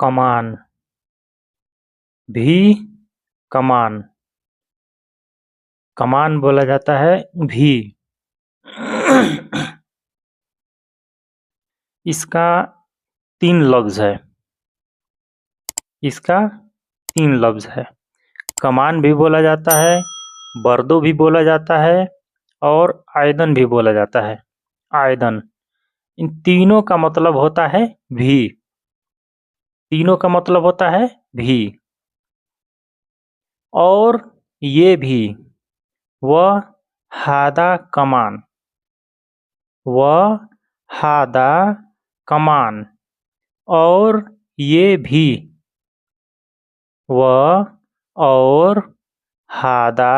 कमान, भी कमान, कमान बोला जाता है भी। इसका 3 लफ्ज़ है, इसका 3 लफ्ज़ है। कमान भी बोला जाता है, बर्दो भी बोला जाता है और आयदन भी बोला जाता है। आयदन, इन तीनों का मतलब होता है भी। तीनों का मतलब होता है भी। और ये भी, वह हादा कमान, वह हादा कमान, और ये भी, वह और हादा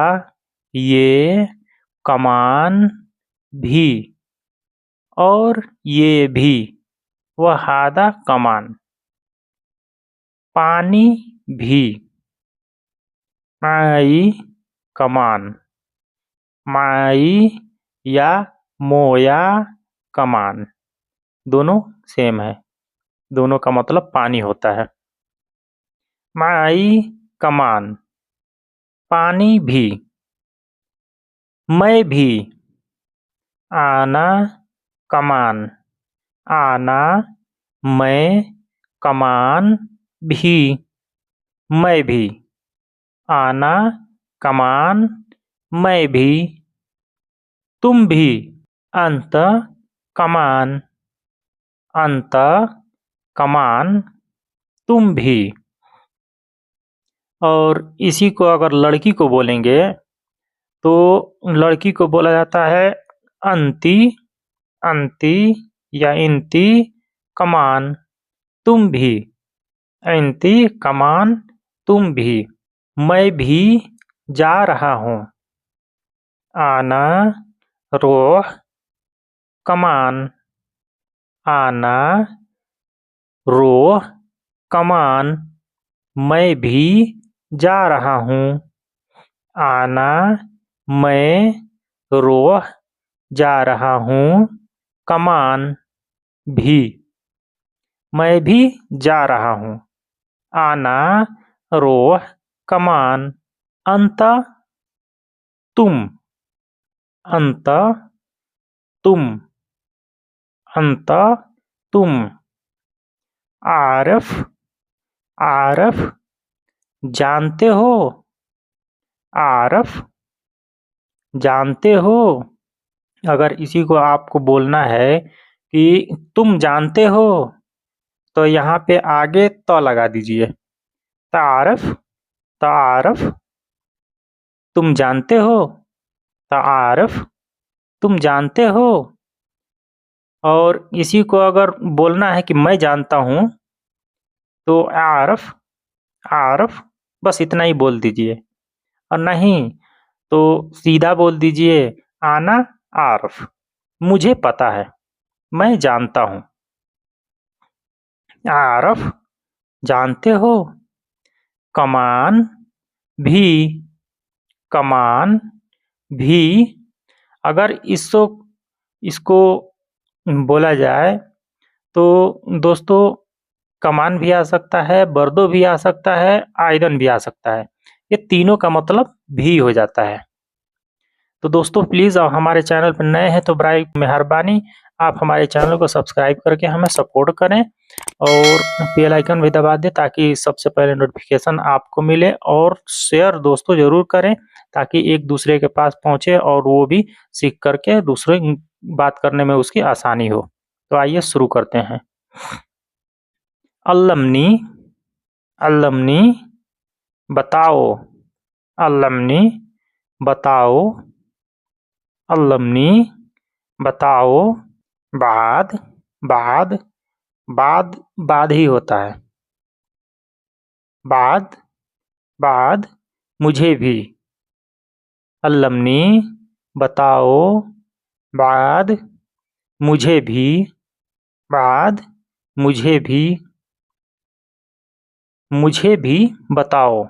ये कमान भी, और ये भी, वह हादा कमान। पानी भी, माई कमान, माई या मोया कमान, दोनों सेम है, दोनों का मतलब पानी होता है। माई कमान, पानी भी। मैं भी, आना कमान, आना मैं कमान भी, मैं भी, आना कमान मैं भी। तुम भी, अंत कमान, अंत कमान तुम भी। और इसी को अगर लड़की को बोलेंगे तो लड़की को बोला जाता है अंती, अंती या इंती कमान तुम भी, इंती कमान तुम भी। मैं भी जा रहा हूँ, आना रोह कमान, आना रोह कमान मैं भी जा रहा हूँ, आना मैं रोह जा रहा हूँ कमान भी। मैं भी जा रहा हूँ, आना रोह कमान। अंत तुम, अंत तुम, अंत तुम। आरफ, आरफ जानते हो, आरफ जानते हो। अगर इसी को आपको बोलना है कि तुम जानते हो तो यहाँ पे आगे तो लगा दीजिए। तारफ, तारफ तुम जानते हो, तारफ तुम जानते हो। और इसी को अगर बोलना है कि मैं जानता हूँ तो आरफ, आरफ बस इतना ही बोल दीजिए। और नहीं तो सीधा बोल दीजिए आना आरफ, मुझे पता है, मैं जानता हूँ। आरफ जानते हो। कमान भी, कमान भी। अगर इसको बोला जाए तो दोस्तों कमान भी आ सकता है, बर्दो भी आ सकता है, आयरन भी आ सकता है। ये तीनों का मतलब भी हो जाता है। तो दोस्तों प्लीज़ आप हमारे चैनल पर नए हैं तो बराए मेहरबानी आप हमारे चैनल को सब्सक्राइब करके हमें सपोर्ट करें और बेल आइकन भी दबा दें ताकि सबसे पहले नोटिफिकेशन आपको मिले। और शेयर दोस्तों ज़रूर करें ताकि एक दूसरे के पास पहुँचे और वो भी सीख करके दूसरे बात करने में उसकी आसानी हो। तो आइए शुरू करते हैं। अल्लमनी, अल्लमनी बताओ, अल्लमनी बताओ, अल्लमनी बताओ। बाद, बाद, बाद बाद ही होता है। बाद, बाद मुझे भी। अल्लमनी बताओ, बाद मुझे भी, बाद मुझे भी, मुझे भी बताओ,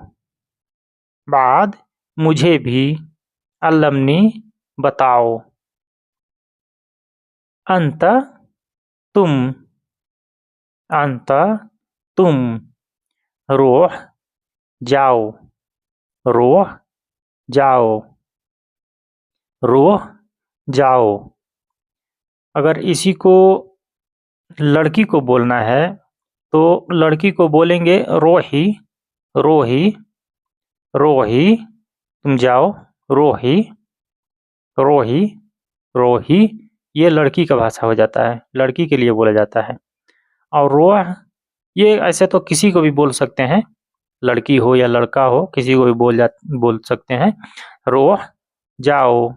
बाद मुझे भी। अल्लमनी बताओ। अंत तुम, अंत तुम, रोह, जाओ, रोह, जाओ, रोह, जाओ। अगर इसी को लड़की को बोलना है तो लड़की को बोलेंगे रोही, रोही, रोही, तुम जाओ, रोही, रोही, रोही। ये लड़की का भाषा हो जाता है, लड़की के लिए बोला जाता है। और रोह, ये ऐसे तो किसी को भी बोल सकते हैं, लड़की हो या लड़का हो, किसी को भी बोल सकते हैं। रोह, जाओ।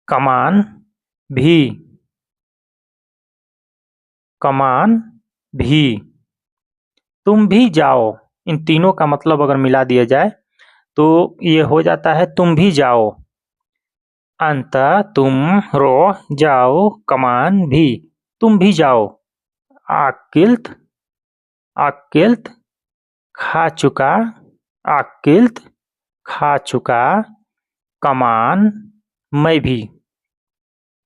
कमान, भी, कमान, भी, तुम भी जाओ। इन तीनों का मतलब अगर मिला दिया जाए तो ये हो जाता है तुम भी जाओ। अंत, तुम, रो, जाओ, कमान, भी, तुम भी जाओ। आकिल्त, आकिल्त, खा चुका, आकिल्त, खा चुका। कमान, मैं भी,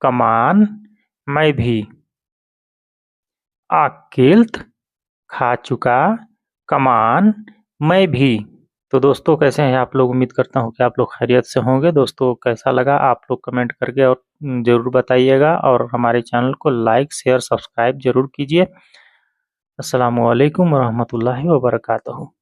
कमान, मैं भी। आकिल्त, खा चुका, कमान, मैं भी। तो दोस्तों कैसे हैं आप लोग? उम्मीद करता हूँ कि आप लोग खैरियत से होंगे। दोस्तों कैसा लगा आप लोग कमेंट करके और ज़रूर बताइएगा, और हमारे चैनल को लाइक, शेयर, सब्सक्राइब ज़रूर कीजिए। अस्सलामु अलैकुम वरहमतुल्लाहि वबरकातुहू।